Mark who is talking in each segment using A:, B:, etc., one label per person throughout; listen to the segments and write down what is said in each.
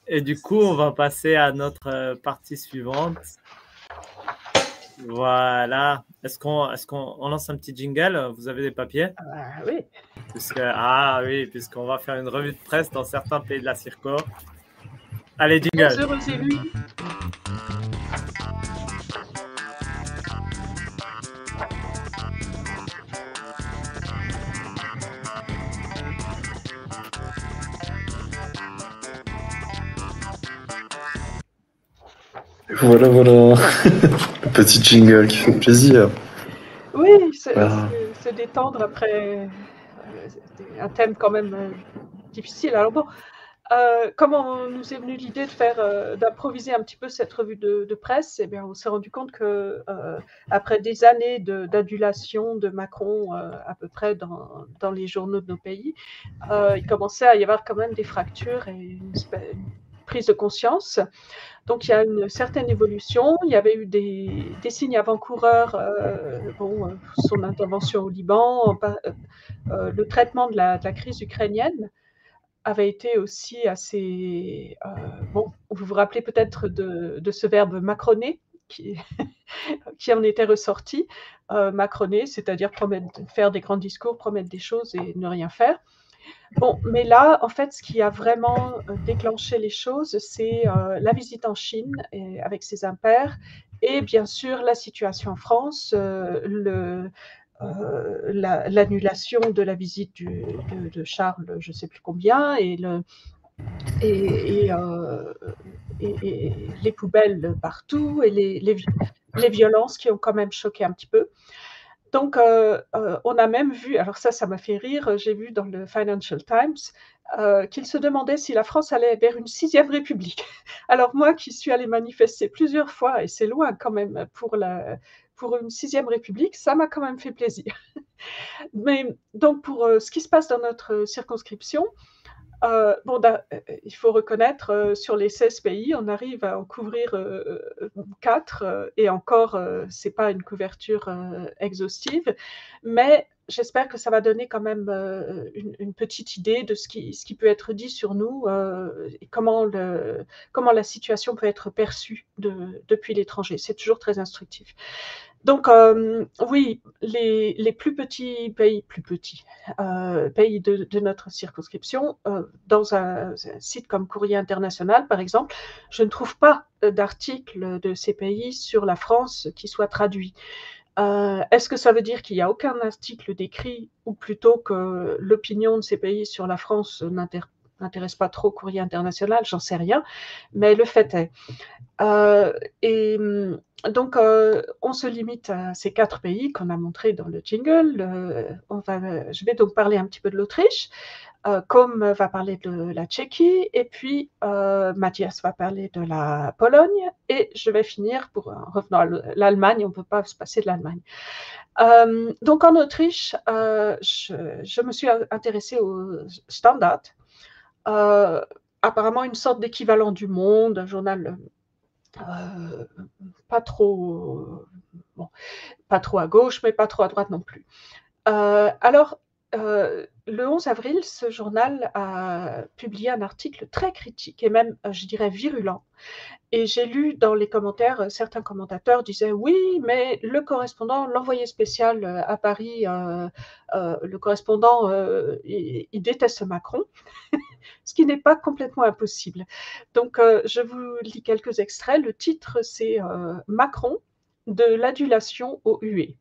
A: Et du coup, on va passer à notre partie suivante. Voilà. Est-ce qu'on lance un petit jingle? Vous avez des papiers?
B: Oui.
A: Puisqu'on va faire une revue de presse dans certains pays de la Circo. Allez,
B: Très
A: jingle.
B: heureux élus.
C: Voilà, le petit jingle qui fait plaisir.
B: Oui,
C: Voilà.
B: se détendre après un thème quand même difficile. Alors bon, comment nous est venue l'idée de faire, d'improviser un petit peu cette revue de presse? Eh bien, on s'est rendu compte que après des années d'adulation de Macron, à peu près dans les journaux de nos pays, il commençait à y avoir quand même des fractures et une prise de conscience. Donc il y a une certaine évolution. Il y avait eu des signes avant-coureurs, son intervention au Liban, le traitement de la crise ukrainienne avait été aussi assez. Vous vous rappelez peut-être de ce verbe macroner qui, qui en était ressorti. Macroner, c'est-à-dire faire des grands discours, promettre des choses et ne rien faire. Bon, mais là, en fait, ce qui a vraiment déclenché les choses, c'est la visite en Chine avec ses impairs et bien sûr la situation en France, l'annulation de la visite de Charles, je ne sais plus combien, et les poubelles partout, et les violences qui ont quand même choqué un petit peu. Donc, on a même vu, alors ça m'a fait rire, j'ai vu dans le Financial Times qu'il se demandait si la France allait vers une sixième république. Alors moi qui suis allée manifester plusieurs fois, et c'est loin quand même pour une sixième république, ça m'a quand même fait plaisir. Mais donc pour ce qui se passe dans notre circonscription, il faut reconnaître, sur les 16 pays, on arrive à en couvrir 4, et encore, c'est pas une couverture exhaustive, mais j'espère que ça va donner quand même une petite idée de ce qui peut être dit sur nous, et comment la situation peut être perçue depuis l'étranger. C'est toujours très instructif. Donc, oui, les plus petits pays, pays de notre circonscription, dans un site comme Courrier International, par exemple, je ne trouve pas d'article de ces pays sur la France qui soit traduit. Est-ce que ça veut dire qu'il n'y a aucun article d'écrit, ou plutôt que l'opinion de ces pays sur la France n'intéresse pas trop Courrier International? J'en sais rien, mais le fait est. Et donc, on se limite à ces 4 pays qu'on a montrés dans le jingle. Je vais donc parler un petit peu de l'Autriche, Com va parler de la Tchéquie, et puis Mathias va parler de la Pologne, et je vais finir en revenant à l'Allemagne. On ne peut pas se passer de l'Allemagne. Donc en Autriche, je me suis intéressée au Standard, apparemment une sorte d'équivalent du Monde, un journal pas trop, pas trop à gauche, mais pas trop à droite non plus. Alors, le 11 avril, ce journal a publié un article très critique et même, je dirais, virulent. Et j'ai lu dans les commentaires, certains commentateurs disaient: «Oui, mais le correspondant, l'envoyé spécial à Paris, le correspondant, il déteste Macron», ce qui n'est pas complètement impossible. Donc, je vous lis quelques extraits. Le titre, c'est Macron, de l'adulation aux huées.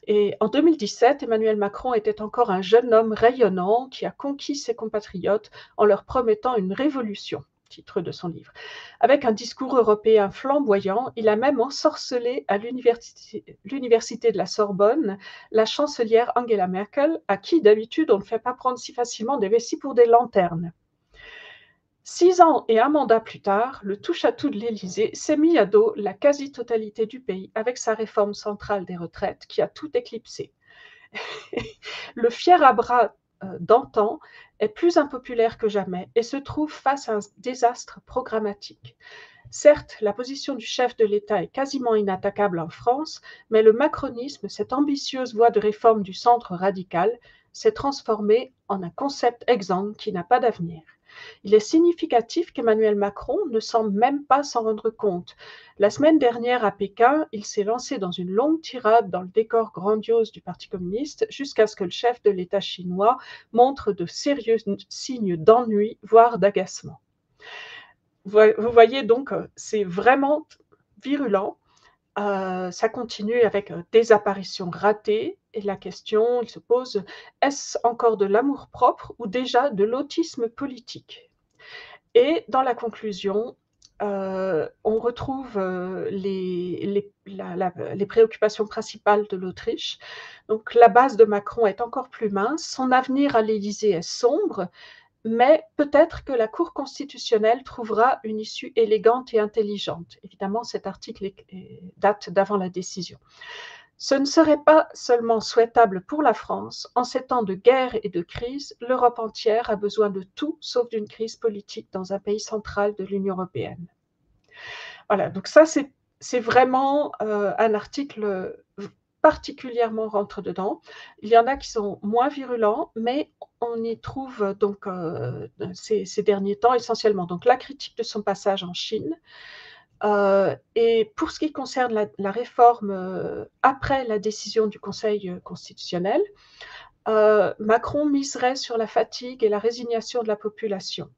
B: Et en 2017, Emmanuel Macron était encore un jeune homme rayonnant qui a conquis ses compatriotes en leur promettant une révolution, titre de son livre. Avec un discours européen flamboyant, il a même ensorcelé à l'université de la Sorbonne la chancelière Angela Merkel, à qui d'habitude on ne fait pas prendre si facilement des vessies pour des lanternes. 6 ans et un mandat plus tard, le touche-à-tout de l'Élysée s'est mis à dos la quasi-totalité du pays avec sa réforme centrale des retraites qui a tout éclipsé. Le fier à bras d'antan est plus impopulaire que jamais et se trouve face à un désastre programmatique. Certes, la position du chef de l'État est quasiment inattaquable en France, mais le macronisme, cette ambitieuse voie de réforme du centre radical, s'est transformé en un concept exsangue qui n'a pas d'avenir. Il est significatif qu'Emmanuel Macron ne semble même pas s'en rendre compte. La semaine dernière à Pékin, il s'est lancé dans une longue tirade dans le décor grandiose du Parti communiste jusqu'à ce que le chef de l'État chinois montre de sérieux signes d'ennui, voire d'agacement. Vous voyez donc, c'est vraiment virulent. Ça continue avec des apparitions ratées et la question, il se pose, est-ce encore de l'amour-propre ou déjà de l'autisme politique? Et dans la conclusion, on retrouve les préoccupations principales de l'Autriche. Donc la base de Macron est encore plus mince, son avenir à l'Élysée est sombre, mais peut-être que la Cour constitutionnelle trouvera une issue élégante et intelligente. Évidemment, cet article date d'avant la décision. Ce ne serait pas seulement souhaitable pour la France. En ces temps de guerre et de crise, l'Europe entière a besoin de tout sauf d'une crise politique dans un pays central de l'Union européenne. Voilà, donc ça, c'est vraiment un article particulièrement rentre-dedans. Il y en a qui sont moins virulents, mais on y trouve donc ces derniers temps essentiellement donc la critique de son passage en Chine. Et pour ce qui concerne la réforme après la décision du Conseil constitutionnel, Macron miserait sur la fatigue et la résignation de la population.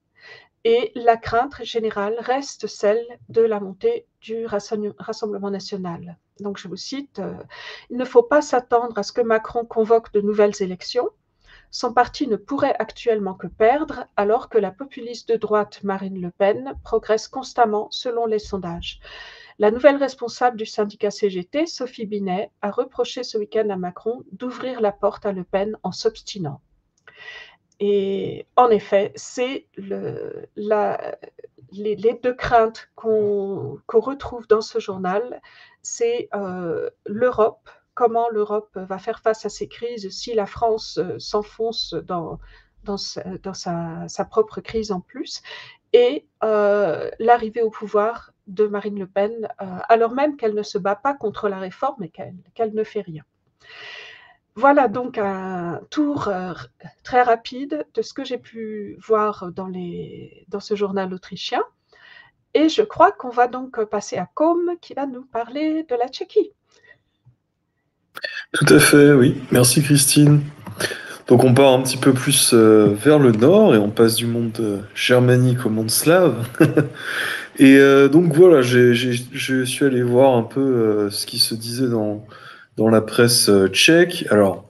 B: Et la crainte générale reste celle de la montée du Rassemblement national. Donc je vous cite, « Il ne faut pas s'attendre à ce que Macron convoque de nouvelles élections. Son parti ne pourrait actuellement que perdre, alors que la populiste de droite Marine Le Pen progresse constamment selon les sondages. » La nouvelle responsable du syndicat CGT, Sophie Binet, a reproché ce week-end à Macron d'ouvrir la porte à Le Pen en s'obstinant. Et en effet, c'est les deux craintes qu'on retrouve dans ce journal, c'est l'Europe, comment l'Europe va faire face à ces crises si la France s'enfonce dans sa propre crise en plus, et l'arrivée au pouvoir de Marine Le Pen, alors même qu'elle ne se bat pas contre la réforme et qu'elle ne fait rien. Voilà donc un tour très rapide de ce que j'ai pu voir dans ce journal autrichien. Et je crois qu'on va donc passer à Côme qui va nous parler de la Tchéquie.
C: Tout à fait, oui. Merci Christine. Donc on part un petit peu plus vers le nord et on passe du monde germanique au monde slave. Et donc voilà, je suis allé voir un peu ce qui se disait dans la presse tchèque. Alors,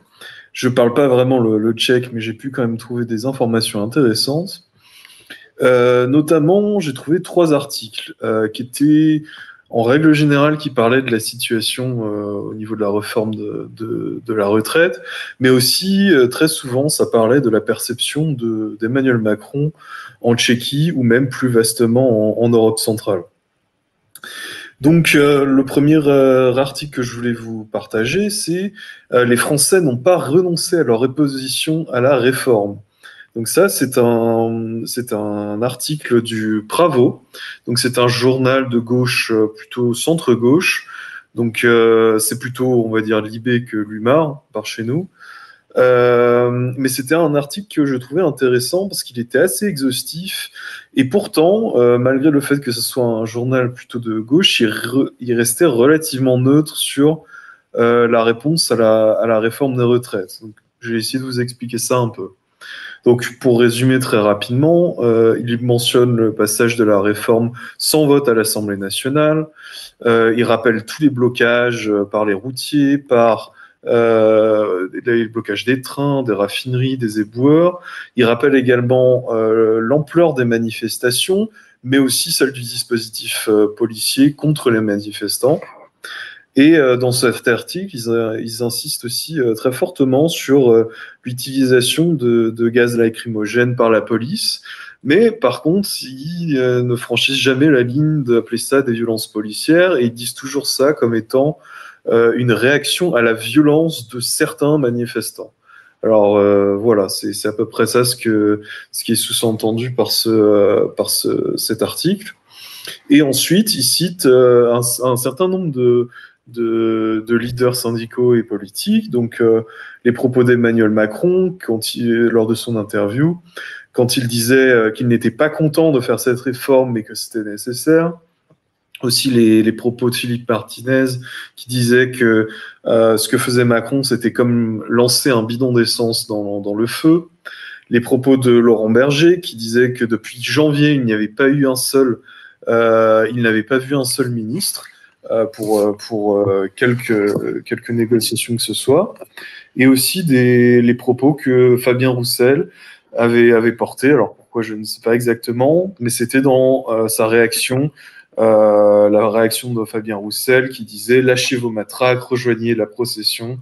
C: je parle pas vraiment le tchèque, mais j'ai pu quand même trouver des informations intéressantes. Notamment, j'ai trouvé 3 articles qui étaient, en règle générale, qui parlaient de la situation au niveau de la réforme de la retraite, mais aussi, très souvent, ça parlait de la perception d'Emmanuel Macron en Tchéquie ou même plus vastement en Europe centrale. Donc, le premier article que je voulais vous partager, c'est les Français n'ont pas renoncé à leur opposition à la réforme. Donc ça, c'est un article du Bravo. Donc c'est un journal de gauche, plutôt centre-gauche. Donc c'est plutôt, on va dire, Libé que Lumar, par chez nous. Mais c'était un article que je trouvais intéressant parce qu'il était assez exhaustif. Et pourtant, malgré le fait que ce soit un journal plutôt de gauche, il restait relativement neutre sur la réponse à la réforme des retraites. Donc, je vais essayer de vous expliquer ça un peu. Donc, pour résumer très rapidement, il mentionne le passage de la réforme sans vote à l'Assemblée nationale. Il rappelle tous les blocages par les routiers, par les blocages des trains, des raffineries, des éboueurs. Il rappelle également l'ampleur des manifestations, mais aussi celle du dispositif policier contre les manifestants. Et dans cet article, ils insistent aussi très fortement sur l'utilisation de gaz lacrymogène par la police. Mais par contre, ils ne franchissent jamais la ligne d'appeler ça des violences policières et ils disent toujours ça comme étant une réaction à la violence de certains manifestants. Alors voilà, c'est à peu près ça ce qui est sous-entendu par cet article. Et ensuite, ils citent un certain nombre de leaders syndicaux et politiques. Donc, les propos d'Emmanuel Macron lors de son interview, quand il disait qu'il n'était pas content de faire cette réforme, mais que c'était nécessaire. Aussi les propos de Philippe Martinez qui disait que ce que faisait Macron, c'était comme lancer un bidon d'essence dans le feu. Les propos de Laurent Berger qui disait que depuis janvier, il n'avait pas vu un seul ministre pour quelques négociations que ce soit. Et aussi les propos que Fabien Roussel avait portés. Alors pourquoi, je ne sais pas exactement, mais c'était dans sa réaction. La réaction de Fabien Roussel qui disait « Lâchez vos matraques, rejoignez la procession,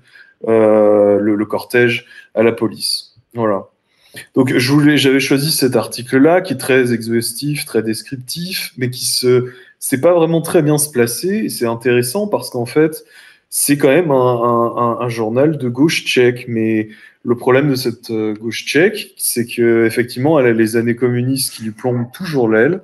C: le cortège à la police ». Voilà. Donc j'avais choisi cet article-là qui est très exhaustif, très descriptif, mais qui sait pas vraiment très bien se placer. Et c'est intéressant parce qu'en fait, c'est quand même un journal de gauche tchèque. Mais le problème de cette gauche tchèque, c'est que effectivement, elle a les années communistes qui lui plombent toujours l'aile,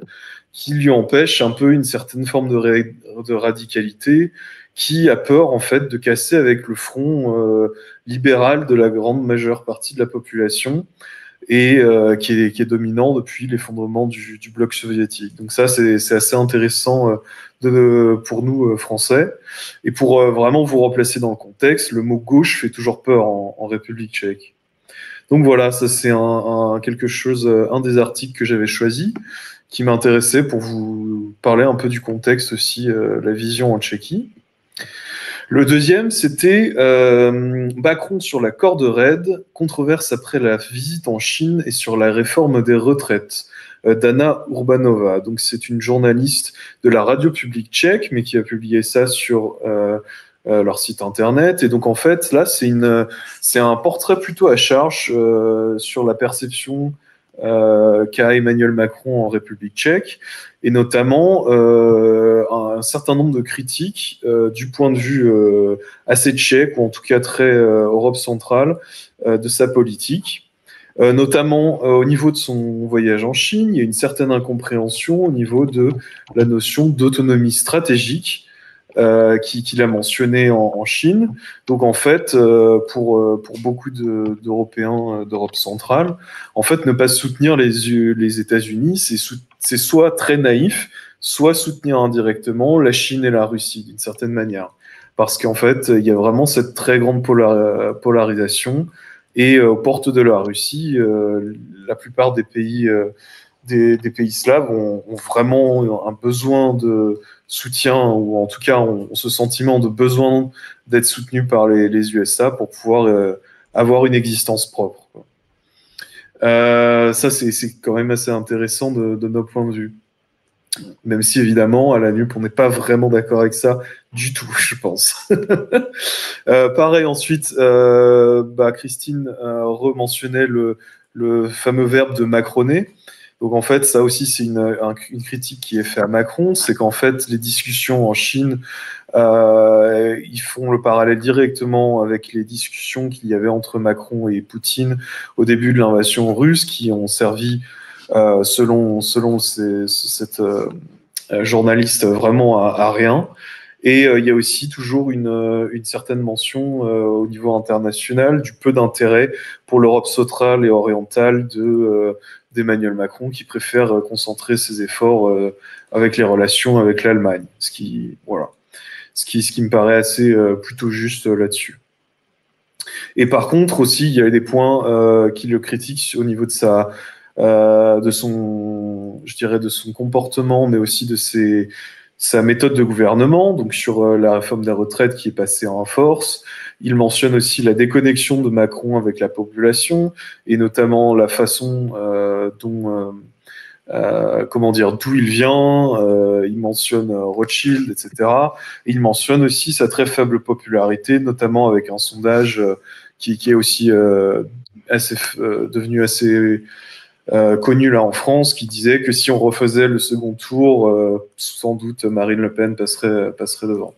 C: qui lui empêche un peu une certaine forme de radicalité, qui a peur en fait de casser avec le front libéral de la grande majeure partie de la population et qui est dominant depuis l'effondrement du bloc soviétique. Donc ça, c'est assez intéressant pour nous Français. Et pour vraiment vous replacer dans le contexte, le mot gauche fait toujours peur en République tchèque. Donc voilà, ça c'est un des articles que j'avais choisi, qui m'intéressait pour vous parler un peu du contexte aussi, la vision en Tchéquie. Le deuxième, c'était Macron sur la corde raide, controverse après la visite en Chine et sur la réforme des retraites, d'Anna Urbanova. Donc c'est une journaliste de la radio publique tchèque, mais qui a publié ça sur leur site internet. Et donc en fait, là, c'est un portrait plutôt à charge sur la perception qu'a Emmanuel Macron en République tchèque, et notamment un certain nombre de critiques du point de vue assez tchèque, ou en tout cas très Europe centrale, de sa politique. Notamment au niveau de son voyage en Chine, il y a une certaine incompréhension au niveau de la notion d'autonomie stratégique qu'il a mentionné en Chine. Donc en fait, pour beaucoup d'Européens d'Europe centrale, en fait, ne pas soutenir les États-Unis, c'est soit très naïf, soit soutenir indirectement la Chine et la Russie d'une certaine manière. Parce qu'en fait, il y a vraiment cette très grande polarisation. Et aux portes de la Russie, la plupart des pays slaves ont vraiment un besoin de soutien, ou en tout cas ont ce sentiment de besoin d'être soutenus par les USA pour pouvoir avoir une existence propre. Ça, c'est quand même assez intéressant de nos points de vue. Même si, évidemment, à la NUP, on n'est pas vraiment d'accord avec ça du tout, je pense. Pareil, ensuite, Christine rementionnait le fameux verbe de macroner. Donc, en fait, ça aussi, c'est une critique qui est faite à Macron. C'est qu'en fait, les discussions en Chine, ils font le parallèle directement avec les discussions qu'il y avait entre Macron et Poutine au début de l'invasion russe, qui ont servi, selon cette journaliste, vraiment à rien. Et il y a aussi toujours une certaine mention au niveau international du peu d'intérêt pour l'Europe centrale et orientale d'Emmanuel Macron, qui préfère concentrer ses efforts avec les relations avec l'Allemagne. Ce qui me paraît assez plutôt juste là-dessus. Et par contre aussi, il y a des points qui le critiquent au niveau de son comportement, mais aussi de sa méthode de gouvernement. Donc sur la réforme des retraites qui est passée en force, il mentionne aussi la déconnexion de Macron avec la population, et notamment la façon d'où il vient. Il mentionne Rothschild, etc. Et il mentionne aussi sa très faible popularité, notamment avec un sondage qui est aussi devenu assez connu là en France, qui disait que si on refaisait le second tour, sans doute Marine Le Pen passerait devant.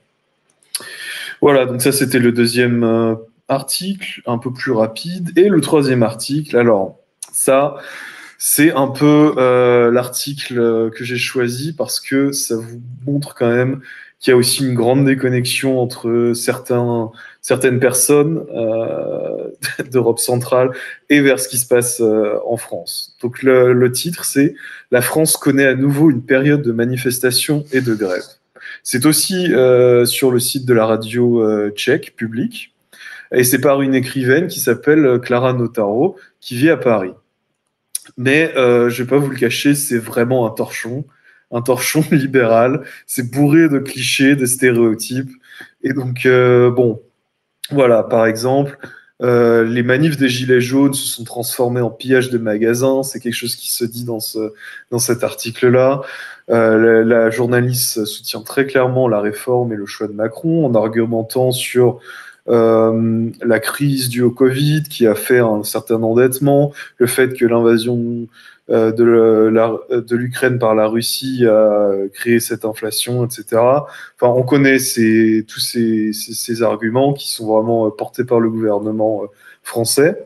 C: Voilà, donc ça c'était le deuxième article, un peu plus rapide. Et le troisième article, alors ça, c'est un peu l'article que j'ai choisi parce que ça vous montre quand même qu'il y a aussi une grande déconnexion entre certaines personnes d'Europe centrale et vers ce qui se passe en France. Donc le titre, c'est « La France connaît à nouveau une période de manifestation et de grève ». C'est aussi sur le site de la radio tchèque publique, et c'est par une écrivaine qui s'appelle Clara Notaro, qui vit à Paris. Mais je vais pas vous le cacher, c'est vraiment un torchon libéral. C'est bourré de clichés, de stéréotypes. Et donc, bon, voilà, par exemple, les manifs des Gilets jaunes se sont transformés en pillage de magasins. C'est quelque chose qui se dit dans cet article-là. La journaliste soutient très clairement la réforme et le choix de Macron en argumentant sur la crise due au Covid qui a fait un certain endettement, le fait que l'invasion de l'Ukraine par la Russie a créé cette inflation, etc. Enfin, on connaît tous ces arguments qui sont vraiment portés par le gouvernement français.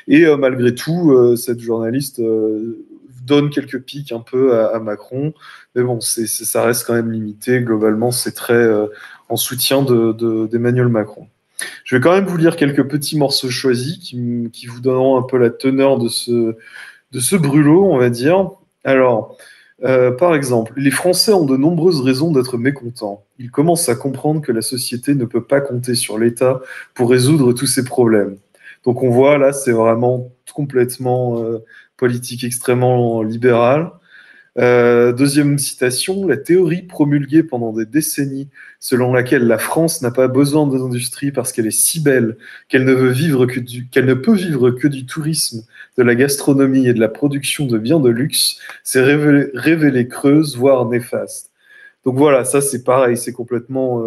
C: Et malgré tout, cette journaliste donne quelques piques un peu à Macron. Mais bon, ça reste quand même limité. Globalement, c'est très en soutien d'Emmanuel Macron. Je vais quand même vous lire quelques petits morceaux choisis qui vous donneront un peu la teneur de ce brûlot, on va dire. Alors, par exemple, les Français ont de nombreuses raisons d'être mécontents. Ils commencent à comprendre que la société ne peut pas compter sur l'État pour résoudre tous ces problèmes. Donc on voit là, c'est vraiment complètement politique extrêmement libérale. Deuxième citation, la théorie promulguée pendant des décennies selon laquelle la France n'a pas besoin d'industrie parce qu'elle est si belle qu'elle ne peut vivre que du tourisme, de la gastronomie et de la production de biens de luxe s'est révélée creuse, voire néfaste. Donc voilà, ça c'est pareil, c'est complètement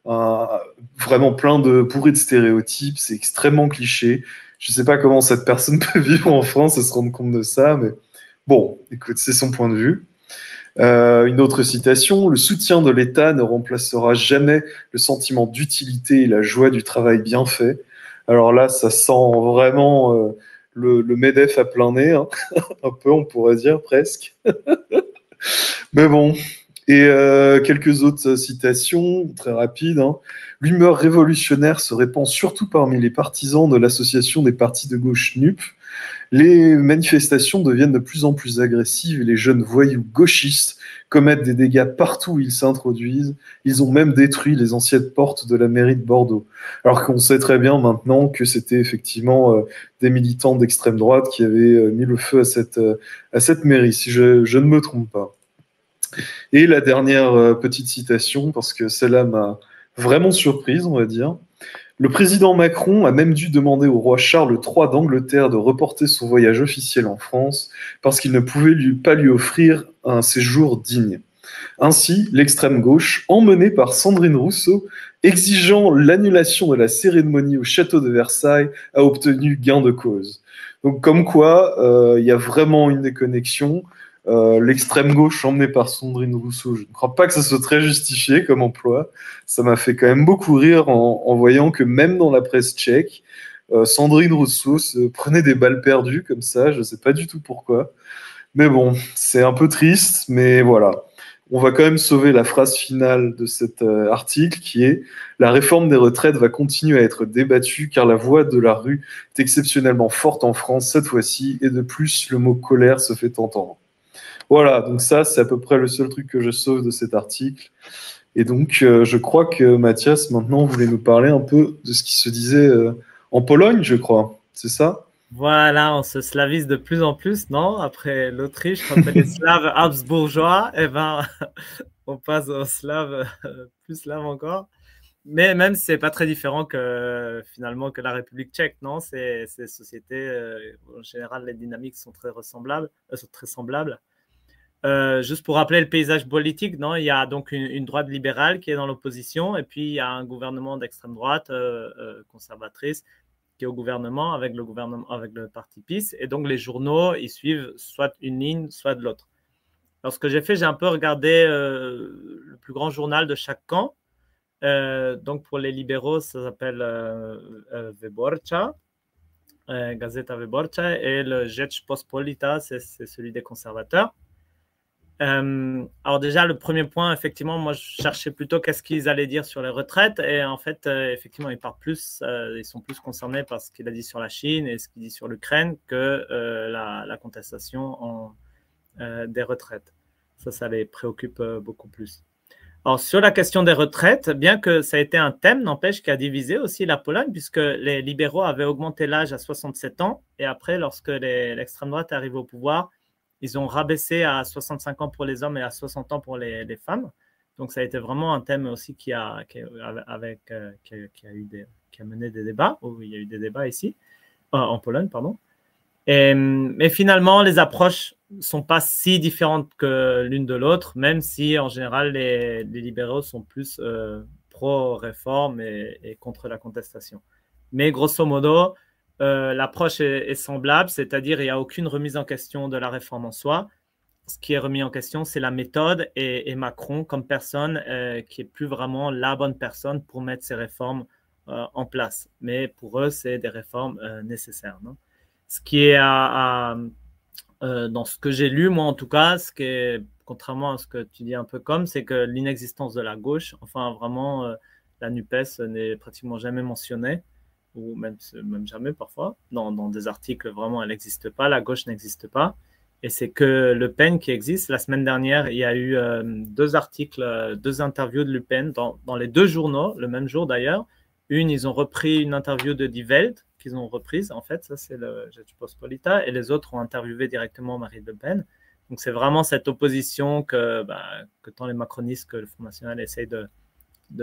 C: vraiment plein de bourré de stéréotypes, c'est extrêmement cliché. Je ne sais pas comment cette personne peut vivre en France et se rendre compte de ça, mais bon, écoute, c'est son point de vue. Une autre citation, le soutien de l'État ne remplacera jamais le sentiment d'utilité et la joie du travail bien fait. Alors là, ça sent vraiment le MEDEF à plein nez, hein. Un peu, on pourrait dire, presque. Mais bon. Et quelques autres citations, très rapides, hein. L'humeur révolutionnaire se répand surtout parmi les partisans de l'association des partis de gauche NUP. Les manifestations deviennent de plus en plus agressives et les jeunes voyous gauchistes commettent des dégâts partout où ils s'introduisent. Ils ont même détruit les anciennes portes de la mairie de Bordeaux. Alors qu'on sait très bien maintenant que c'était effectivement des militants d'extrême droite qui avaient mis le feu à cette mairie, si je ne me trompe pas. Et la dernière petite citation, parce que celle-là m'a vraiment surprise, on va dire. Le président Macron a même dû demander au roi Charles III d'Angleterre de reporter son voyage officiel en France parce qu'il ne pouvait pas lui offrir un séjour digne. Ainsi, l'extrême gauche, emmenée par Sandrine Rousseau, exigeant l'annulation de la cérémonie au château de Versailles, a obtenu gain de cause. Donc comme quoi, il y a vraiment une déconnexion. L'extrême gauche emmenée par Sandrine Rousseau, je ne crois pas que ça soit très justifié comme emploi. Ça m'a fait quand même beaucoup rire en voyant que même dans la presse tchèque, Sandrine Rousseau se prenait des balles perdues comme ça, je ne sais pas du tout pourquoi. Mais bon, c'est un peu triste, mais voilà. On va quand même sauver la phrase finale de cet article qui est « La réforme des retraites va continuer à être débattue car la voix de la rue est exceptionnellement forte en France cette fois-ci et de plus, le mot colère se fait entendre. » Voilà, donc ça, c'est à peu près le seul truc que je sauve de cet article. Et donc, je crois que Mathias, maintenant, voulait nous parler un peu de ce qui se disait en Pologne, je crois. C'est ça?
A: Voilà, on se slavise de plus en plus, non? Après l'Autriche, quand les Slaves habsbourgeois, eh ben, on passe aux Slaves, plus Slaves encore. Mais même, c'est pas très différent finalement que la République tchèque, non? Ces sociétés, en général, les dynamiques sont très semblables. Juste pour rappeler le paysage politique, non, il y a donc une droite libérale qui est dans l'opposition, et puis il y a un gouvernement d'extrême droite conservatrice qui est au gouvernement avec le parti PiS, et donc les journaux, ils suivent soit une ligne, soit de l'autre. Alors ce que j'ai fait, j'ai un peu regardé le plus grand journal de chaque camp. Donc pour les libéraux, ça s'appelle Wyborcza, Gazeta Wyborcza, et le Rzeczpospolita, c'est celui des conservateurs. Alors déjà, le premier point, effectivement, moi, je cherchais plutôt qu'est-ce qu'ils allaient dire sur les retraites. Et en fait, effectivement, ils sont plus concernés par ce qu'il a dit sur la Chine et ce qu'il dit sur l'Ukraine que la contestation des retraites. Ça les préoccupe beaucoup plus. Alors, sur la question des retraites, bien que ça ait été un thème, n'empêche qui a divisé aussi la Pologne, puisque les libéraux avaient augmenté l'âge à 67 ans. Et après, lorsque l'extrême droite est arrivée au pouvoir, ils ont rabaissé à 65 ans pour les hommes et à 60 ans pour les femmes. Donc, ça a été vraiment un thème aussi qui a mené des débats, où il y a eu des débats ici, en Pologne, pardon. Mais finalement, les approches ne sont pas si différentes que l'une de l'autre, même si en général, les libéraux sont plus pro-réforme et contre la contestation. Mais grosso modo, l'approche est semblable, c'est-à-dire il n'y a aucune remise en question de la réforme en soi. Ce qui est remis en question, c'est la méthode et Macron comme personne qui n'est plus vraiment la bonne personne pour mettre ces réformes en place. Mais pour eux, c'est des réformes nécessaires. Non? Ce qui est dans ce que j'ai lu, moi en tout cas, ce qui est, contrairement à ce que tu dis un peu comme, c'est que l'inexistence de la gauche, enfin vraiment, la NUPES n'est pratiquement jamais mentionnée, ou même jamais parfois. Dans des articles, vraiment, elle n'existe pas, la gauche n'existe pas. Et c'est que Le Pen qui existe. La semaine dernière, il y a eu 2 articles, 2 interviews de Le Pen dans les 2 journaux, le même jour d'ailleurs. Une, ils ont repris une interview de Die Welt qu'ils ont reprise, en fait, ça c'est le Rzeczpospolita, et les autres ont interviewé directement Marine Le Pen. Donc c'est vraiment cette opposition que tant les macronistes que le Front National essayent de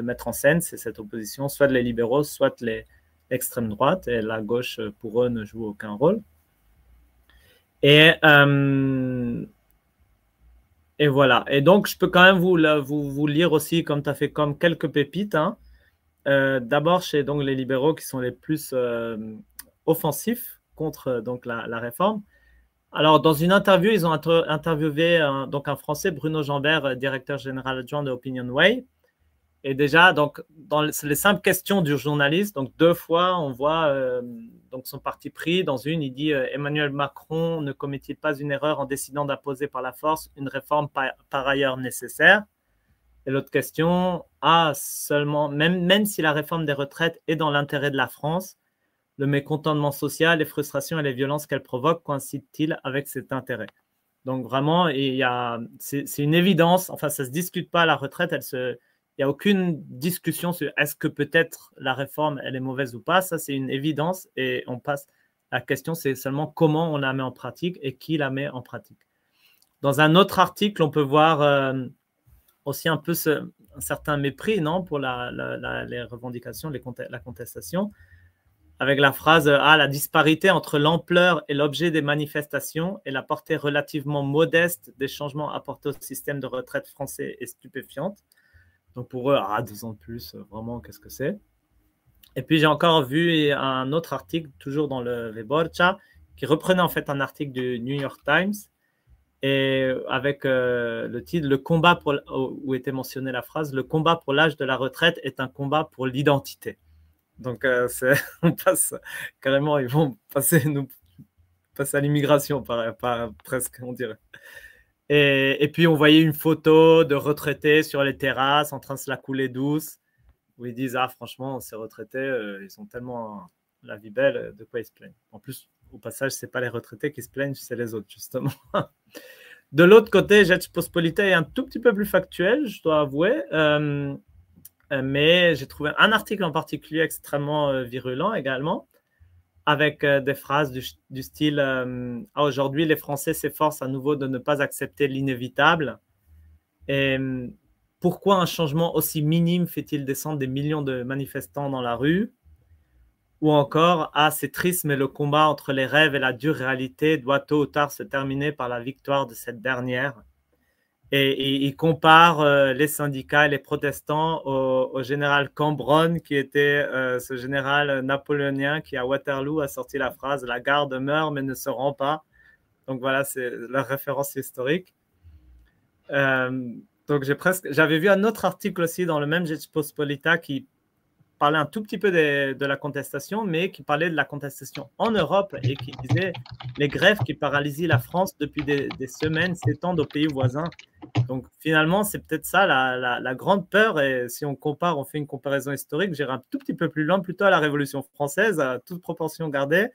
A: mettre en scène, c'est cette opposition, soit les libéraux, soit l'extrême droite, et la gauche, pour eux, ne joue aucun rôle. Et voilà. Et donc, je peux quand même vous lire aussi, comme tu as fait, comme quelques pépites, hein. D'abord chez donc, les libéraux qui sont les plus offensifs contre donc, la réforme. Alors, dans une interview, ils ont interviewé donc un Français, Bruno Jambert, directeur général adjoint de Opinion Way. Et déjà, donc, dans les simples questions du journaliste, donc 2 fois, on voit donc son parti pris. Dans une, il dit Emmanuel Macron ne commet-il pas une erreur en décidant d'imposer par la force une réforme par ailleurs nécessaire? Et l'autre question, seulement, même si la réforme des retraites est dans l'intérêt de la France, le mécontentement social, les frustrations et les violences qu'elle provoque coïncident-ils avec cet intérêt? Donc vraiment, c'est une évidence, enfin ça ne se discute pas, la retraite, il n'y a aucune discussion sur est-ce que peut-être la réforme, elle est mauvaise ou pas, ça c'est une évidence et on passe, la question c'est seulement comment on la met en pratique et qui la met en pratique. Dans un autre article, on peut voir aussi un peu un certain mépris, non, pour les revendications, la contestation, avec la phrase la disparité entre l'ampleur et l'objet des manifestations et la portée relativement modeste des changements apportés au système de retraite français est stupéfiante. Donc pour eux, 2 ans de plus, vraiment, qu'est-ce que c'est? Et puis j'ai encore vu un autre article, toujours dans le Wyborcza, qui reprenait en fait un article du New York Times, et avec le titre, où était mentionnée la phrase, le combat pour l'âge de la retraite est un combat pour l'identité. Donc on passe carrément, ils vont passer à l'immigration, presque, on dirait. Et puis on voyait une photo de retraités sur les terrasses en train de se la couler douce, où ils disent franchement, ces retraités, ils ont tellement la vie belle, de quoi ils se plaignent. En plus, au passage, c'est pas les retraités qui se plaignent, c'est les autres, justement. De l'autre côté, Rzeczpospolita est un tout petit peu plus factuel, je dois avouer, mais j'ai trouvé un article en particulier extrêmement virulent également, avec des phrases du style aujourd'hui, les Français s'efforcent à nouveau de ne pas accepter l'inévitable. Et pourquoi un changement aussi minime fait-il descendre des millions de manifestants dans la rue? Ou encore, c'est triste, mais le combat entre les rêves et la dure réalité doit tôt ou tard se terminer par la victoire de cette dernière. Et il compare les syndicats et les protestants au général Cambronne, qui était ce général napoléonien qui, à Waterloo, a sorti la phrase « La garde meurt mais ne se rend pas ». Donc voilà, c'est la référence historique. Donc j'avais vu un autre article aussi dans le même Rzeczpospolita qui parlait un tout petit peu de la contestation, mais qui parlait de la contestation en Europe et qui disait les grèves qui paralysent la France depuis des semaines s'étendent aux pays voisins. Donc finalement, c'est peut-être ça la grande peur. Et si on compare, on fait une comparaison historique, j'irai un tout petit peu plus loin, plutôt à la Révolution française, à toute proportion gardée,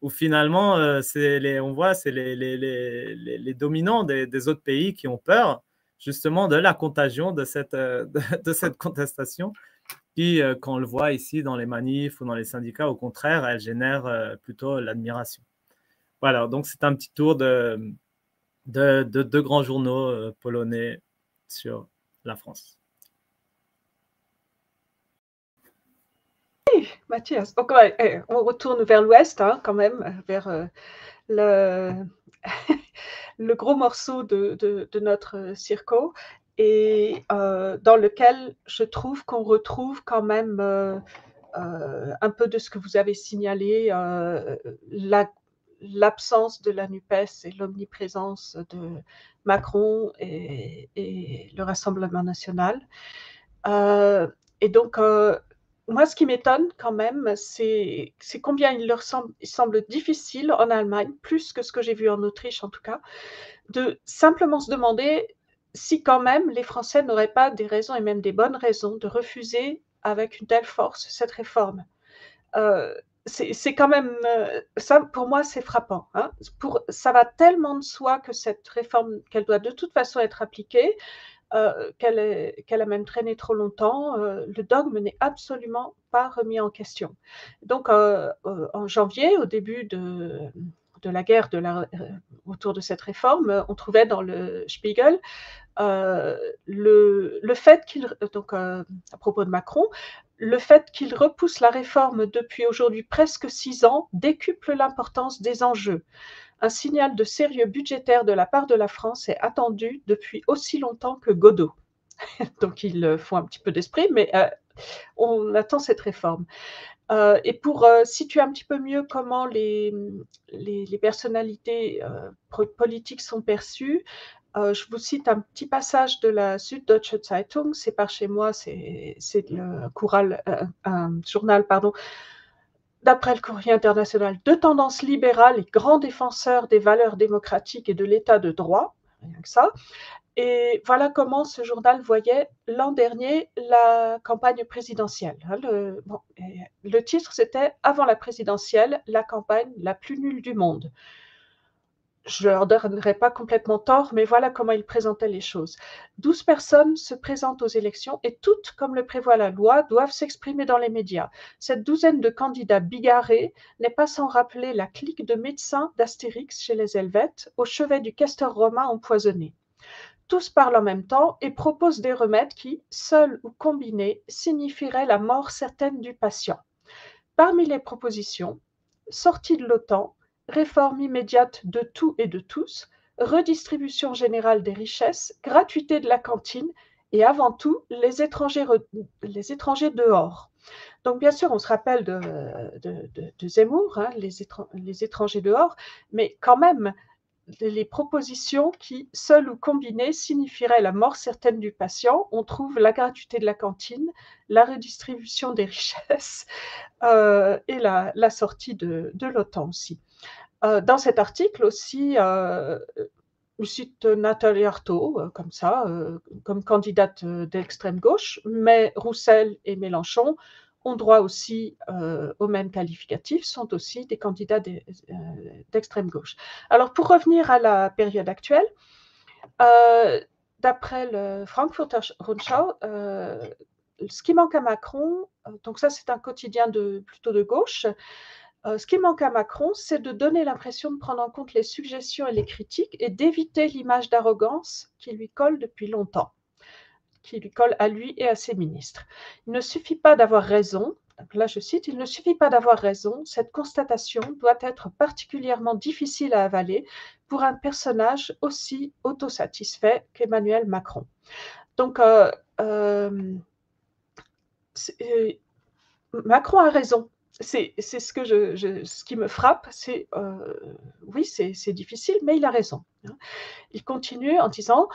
A: où finalement, on voit, c'est les dominants des autres pays qui ont peur justement de la contagion de cette contestation qui, quand on le voit ici dans les manifs ou dans les syndicats, au contraire, elle génère plutôt l'admiration. Voilà, donc c'est un petit tour de deux grands journaux polonais sur la France.
B: Oui, Mathias. Donc, on retourne vers l'ouest, hein, quand même, vers le gros morceau de notre circo, et dans lequel je trouve qu'on retrouve quand même un peu de ce que vous avez signalé, l'absence de la NUPES et l'omniprésence de Macron et le Rassemblement national. Et donc, moi, ce qui m'étonne quand même, c'est combien il semble difficile en Allemagne, plus que ce que j'ai vu en Autriche en tout cas, de simplement se demander si quand même les Français n'auraient pas des raisons, et même des bonnes raisons, de refuser avec une telle force cette réforme. C'est quand même, ça pour moi c'est frappant, hein. Ça va tellement de soi que cette réforme, qu'elle doit de toute façon être appliquée, qu'elle a même traîné trop longtemps. Le dogme n'est absolument pas remis en question. Donc en janvier, au début de la guerre autour de cette réforme, on trouvait dans le Spiegel le fait à propos de Macron, le fait qu'il repousse la réforme depuis aujourd'hui presque 6 ans décuple l'importance des enjeux. Un signal de sérieux budgétaire de la part de la France est attendu depuis aussi longtemps que Godot. Donc il faut un petit peu d'esprit, mais on attend cette réforme. Et pour situer un petit peu mieux comment les personnalités politiques sont perçues, je vous cite un petit passage de la Süddeutsche Zeitung, c'est par chez moi, c'est un journal, pardon, d'après le Courrier international, de tendance libérale et grand défenseur des valeurs démocratiques et de l'état de droit, rien que ça. Et voilà comment ce journal voyait l'an dernier la campagne présidentielle. Le titre, c'était « Avant la présidentielle, la campagne la plus nulle du monde ». Je ne leur donnerai pas complètement tort, mais voilà comment ils présentaient les choses. 12 personnes se présentent aux élections et toutes, comme le prévoit la loi, doivent s'exprimer dans les médias. Cette douzaine de candidats bigarrés n'est pas sans rappeler la clique de médecins d'Astérix chez les Helvètes, au chevet du castor romain empoisonné. Tous parlent en même temps et proposent des remèdes qui, seuls ou combinés, signifieraient la mort certaine du patient. Parmi les propositions, sortie de l'OTAN, réforme immédiate de tout et de tous, redistribution générale des richesses, gratuité de la cantine et avant tout, les étrangers dehors. Donc bien sûr, on se rappelle de Zemmour, hein, les étrangers dehors, mais quand même, les propositions qui, seules ou combinées, signifieraient la mort certaine du patient. On trouve la gratuité de la cantine, la redistribution des richesses et la sortie de l'OTAN aussi. Dans cet article aussi, je cite Nathalie Arthaud, comme ça, comme candidate d'extrême gauche, mais Roussel et Mélenchon ont droit aussi aux mêmes qualificatifs, sont aussi des candidats d'extrême gauche. Alors, pour revenir à la période actuelle, d'après le Frankfurter Rundschau, ce qui manque à Macron, donc ça c'est un quotidien plutôt de gauche, ce qui manque à Macron, c'est de donner l'impression de prendre en compte les suggestions et les critiques et d'éviter l'image d'arrogance qui lui colle depuis longtemps, qui lui colle à lui et à ses ministres. Il ne suffit pas d'avoir raison, là je cite, il ne suffit pas d'avoir raison, cette constatation doit être particulièrement difficile à avaler pour un personnage aussi autosatisfait qu'Emmanuel Macron. Donc, Macron a raison. c'est ce que ce qui me frappe, c'est oui, c'est difficile, mais il a raison. Hein. Il continue en disant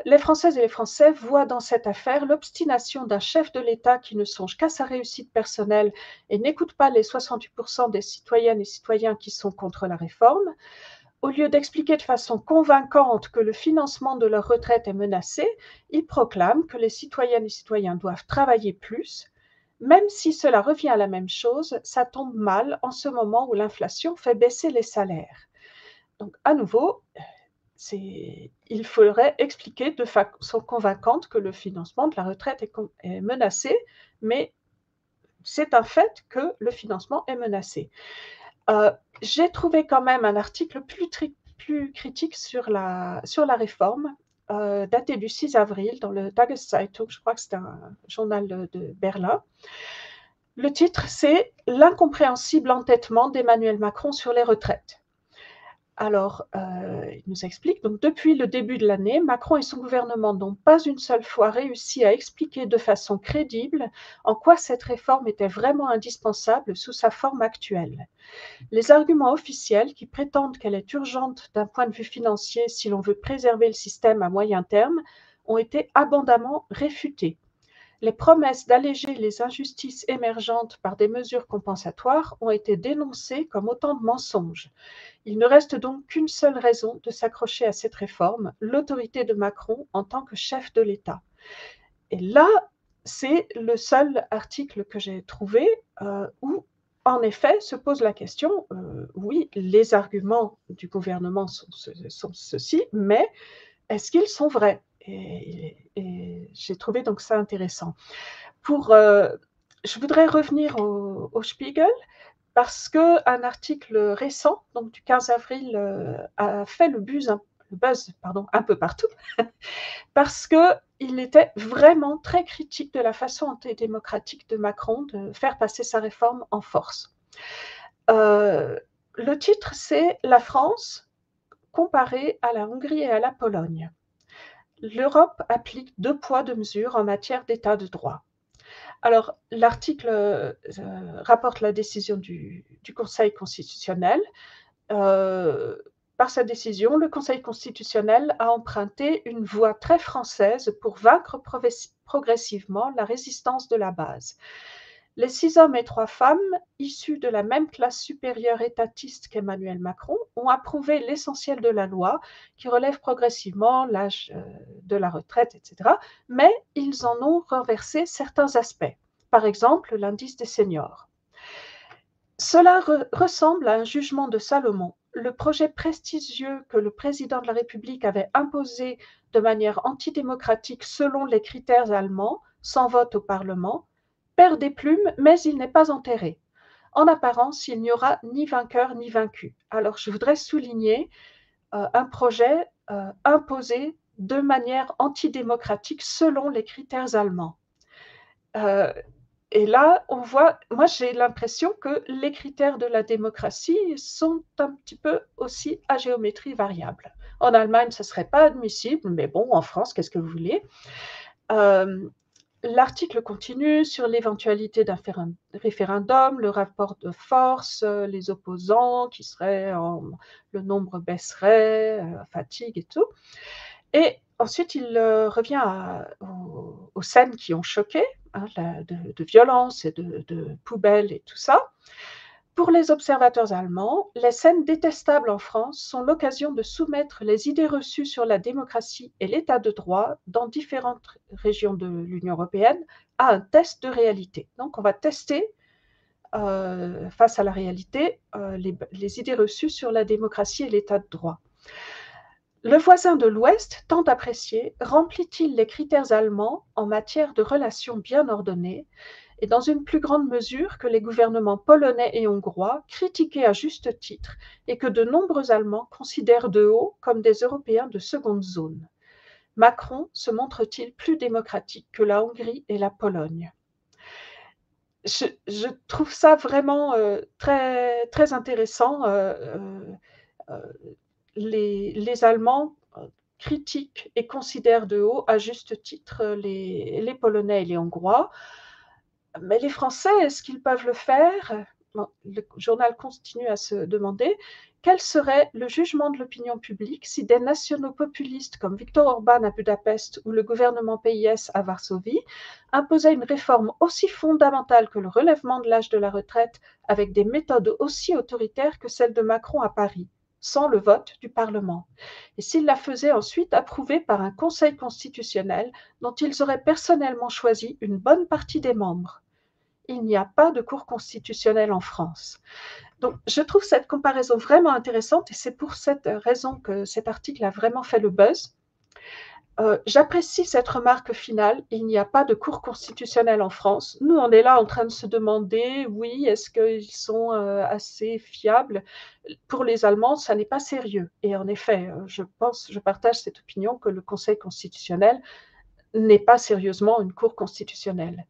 B: les Françaises et les Français voient dans cette affaire l'obstination d'un chef de l'État qui ne songe qu'à sa réussite personnelle et n'écoute pas les 68% des citoyennes et citoyens qui sont contre la réforme. Au lieu d'expliquer de façon convaincante que le financement de leur retraite est menacé, ils proclament que les citoyennes et citoyens doivent travailler plus. Même si cela revient à la même chose, ça tombe mal en ce moment où l'inflation fait baisser les salaires. Donc, à nouveau, il faudrait expliquer de façon convaincante que le financement de la retraite est menacé, mais c'est un fait que le financement est menacé. J'ai trouvé quand même un article plus critique sur la réforme, daté du 6 avril dans le Tageszeitung, je crois que c'est un journal de Berlin. Le titre, c'est « L'incompréhensible entêtement d'Emmanuel Macron sur les retraites ». Alors, il nous explique, donc depuis le début de l'année, Macron et son gouvernement n'ont pas une seule fois réussi à expliquer de façon crédible en quoi cette réforme était vraiment indispensable sous sa forme actuelle. Les arguments officiels qui prétendent qu'elle est urgente d'un point de vue financier si l'on veut préserver le système à moyen terme ont été abondamment réfutés. Les promesses d'alléger les injustices émergentes par des mesures compensatoires ont été dénoncées comme autant de mensonges. Il ne reste donc qu'une seule raison de s'accrocher à cette réforme, l'autorité de Macron en tant que chef de l'État. Et là, c'est le seul article que j'ai trouvé où, en effet, se pose la question, oui, les arguments du gouvernement sont ceux-ci, mais est-ce qu'ils sont vrais ? Et j'ai trouvé donc ça intéressant. Je voudrais revenir au Spiegel parce qu'un article récent, donc du 15 avril, a fait le buzz un peu partout, parce qu'il était vraiment très critique de la façon antidémocratique de Macron de faire passer sa réforme en force. Le titre, c'est « La France comparée à la Hongrie et à la Pologne ». L'Europe applique 2 poids 2 mesures en matière d'état de droit. Alors, l'article rapporte la décision du Conseil constitutionnel. Par sa décision, le Conseil constitutionnel a emprunté une voie très française pour vaincre progressivement la résistance de la base. Les 6 hommes et 3 femmes, issus de la même classe supérieure étatiste qu'Emmanuel Macron, ont approuvé l'essentiel de la loi qui relève progressivement l'âge de la retraite, etc. Mais ils en ont renversé certains aspects. Par exemple, l'indice des seniors. Cela ressemble à un jugement de Salomon. Le projet prestigieux que le président de la République avait imposé de manière antidémocratique selon les critères allemands, sans vote au Parlement, perd des plumes, mais il n'est pas enterré. En apparence, il n'y aura ni vainqueur ni vaincu. Alors, je voudrais souligner un projet imposé de manière antidémocratique selon les critères allemands. Et là, on voit, moi j'ai l'impression que les critères de la démocratie sont un petit peu aussi à géométrie variable. En Allemagne, ce ne serait pas admissible, mais bon, en France, qu'est-ce que vous voulez ? L'article continue sur l'éventualité d'un référendum, le rapport de force, les opposants qui seraient, le nombre baisserait, fatigue et tout. Et ensuite, il revient aux scènes qui ont choqué, hein, de violence et de poubelles et tout ça. Pour les observateurs allemands, les scènes détestables en France sont l'occasion de soumettre les idées reçues sur la démocratie et l'état de droit dans différentes régions de l'Union européenne à un test de réalité. Donc, on va tester face à la réalité les idées reçues sur la démocratie et l'état de droit. Le voisin de l'Ouest, tant apprécié, remplit-il les critères allemands en matière de relations bien ordonnées et dans une plus grande mesure que les gouvernements polonais et hongrois, critiqués à juste titre et que de nombreux Allemands considèrent de haut comme des Européens de seconde zone. Macron se montre-t-il plus démocratique que la Hongrie et la Pologne ? Je trouve ça vraiment très, très intéressant. Les Allemands critiquent et considèrent de haut, à juste titre, les Polonais et les Hongrois. Mais les Français, est-ce qu'ils peuvent le faire ? le journal continue à se demander quel serait le jugement de l'opinion publique si des nationaux populistes comme Viktor Orban à Budapest ou le gouvernement PIS à Varsovie imposaient une réforme aussi fondamentale que le relèvement de l'âge de la retraite avec des méthodes aussi autoritaires que celles de Macron à Paris, sans le vote du Parlement, et s'ils la faisaient ensuite approuver par un Conseil constitutionnel dont ils auraient personnellement choisi une bonne partie des membres. Il n'y a pas de cour constitutionnelle en France. Donc, je trouve cette comparaison vraiment intéressante et c'est pour cette raison que cet article a vraiment fait le buzz. J'apprécie cette remarque finale, il n'y a pas de cour constitutionnelle en France. Nous, on est là en train de se demander, oui, est-ce qu'ils sont assez fiables? Pour les Allemands, ça n'est pas sérieux. Et en effet, je partage cette opinion que le Conseil constitutionnel n'est pas sérieusement une cour constitutionnelle.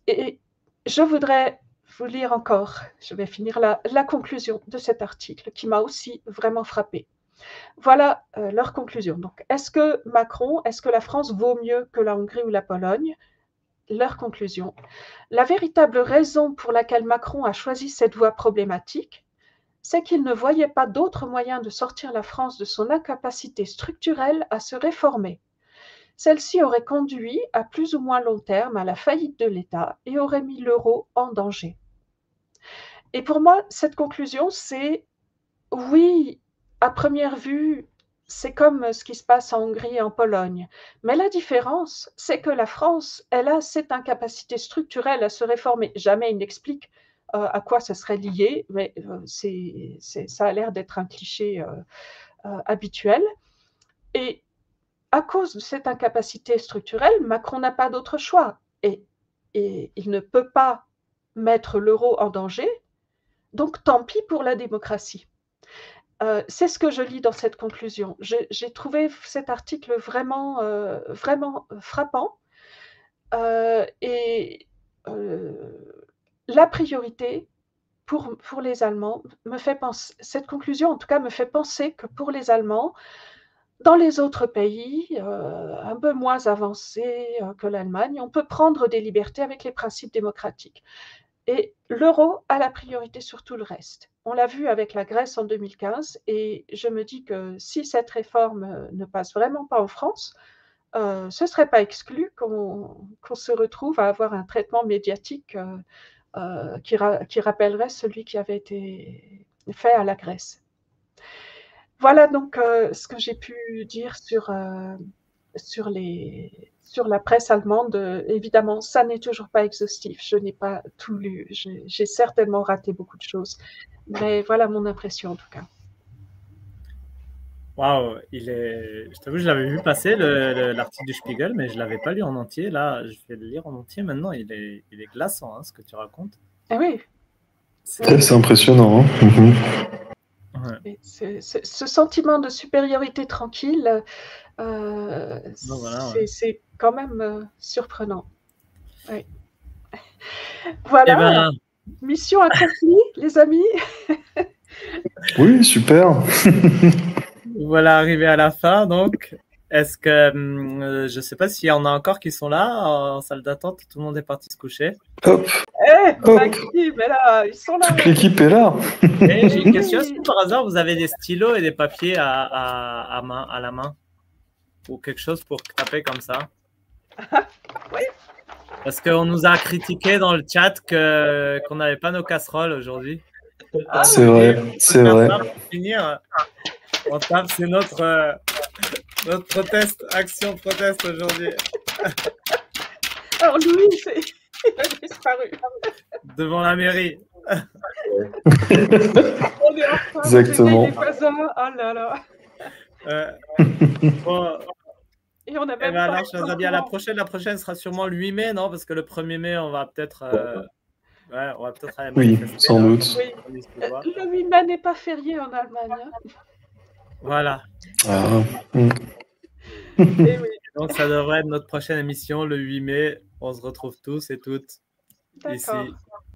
B: Et je voudrais vous lire encore, je vais finir la conclusion de cet article qui m'a aussi vraiment frappée. Voilà leur conclusion. Donc, est-ce que la France vaut mieux que la Hongrie ou la Pologne? Leur conclusion. La véritable raison pour laquelle Macron a choisi cette voie problématique, c'est qu'il ne voyait pas d'autre moyen de sortir la France de son incapacité structurelle à se réformer. Celle-ci aurait conduit, à plus ou moins long terme, à la faillite de l'État et aurait mis l'euro en danger. Et pour moi, cette conclusion, c'est oui, à première vue, c'est comme ce qui se passe en Hongrie et en Pologne. Mais la différence, c'est que la France, elle a cette incapacité structurelle à se réformer. Jamais il n'explique à quoi ça serait lié, mais ça a l'air d'être un cliché habituel. Et à cause de cette incapacité structurelle, Macron n'a pas d'autre choix. Et il ne peut pas mettre l'euro en danger, donc tant pis pour la démocratie. C'est ce que je lis dans cette conclusion. J'ai trouvé cet article vraiment frappant. La priorité pour les Allemands me fait penser, cette conclusion en tout cas me fait penser que pour les Allemands, dans les autres pays un peu moins avancés que l'Allemagne, on peut prendre des libertés avec les principes démocratiques. Et l'euro a la priorité sur tout le reste. On l'a vu avec la Grèce en 2015 et je me dis que si cette réforme ne passe vraiment pas en France, ce ne serait pas exclu qu'on se retrouve à avoir un traitement médiatique qui rappellerait celui qui avait été fait à la Grèce. Voilà donc ce que j'ai pu dire sur la presse allemande. Évidemment, ça n'est toujours pas exhaustif. Je n'ai pas tout lu. J'ai certainement raté beaucoup de choses. Mais voilà mon impression en tout cas.
A: Waouh, je t'avoue, je l'avais vu passer l'article du Spiegel, mais je ne l'avais pas lu en entier. Là, je vais le lire en entier maintenant. Il est glaçant, hein, ce que tu racontes.
B: Ah oui.
C: C'est impressionnant. Hein.
B: Ouais. Ce sentiment de supériorité tranquille,
A: voilà,
B: c'est quand même surprenant. Ouais. Voilà,
A: ben,
B: mission accomplie, les amis.
C: Oui, super.
A: Voilà, arrivé à la fin, donc. Est-ce que, je ne sais pas s'il y en a encore qui sont là en salle d'attente, tout le monde est parti se coucher.
C: Hop.
B: Mais là, ils sont là.
C: Toute l'équipe est là.
A: Et j'ai une question, est-ce que par hasard vous avez des stylos et des papiers à la main? Ou quelque chose pour taper comme ça?
B: Oui.
A: Parce qu'on nous a critiqué dans le chat qu'on n'avait pas nos casseroles aujourd'hui.
C: C'est vrai, c'est vrai.
A: Pour finir, on tape, c'est notre action proteste aujourd'hui.
B: Alors Louis, il a disparu.
A: Devant la mairie.
B: On est en train
C: Exactement.
B: de les voisins. Oh là là.
A: Bon.
B: Et on a
A: même alors, chers amis, à la prochaine sera sûrement le 8 mai, non? Parce que le 1er mai, on va peut-être on va peut-être aller manifester.
C: Oui, sans doute.
B: Oui. Le 8 mai n'est pas férié en Allemagne. Hein.
A: Voilà.
C: Ah.
B: Et oui.
A: Donc, ça devrait être notre prochaine émission, le 8 mai. On se retrouve tous et toutes ici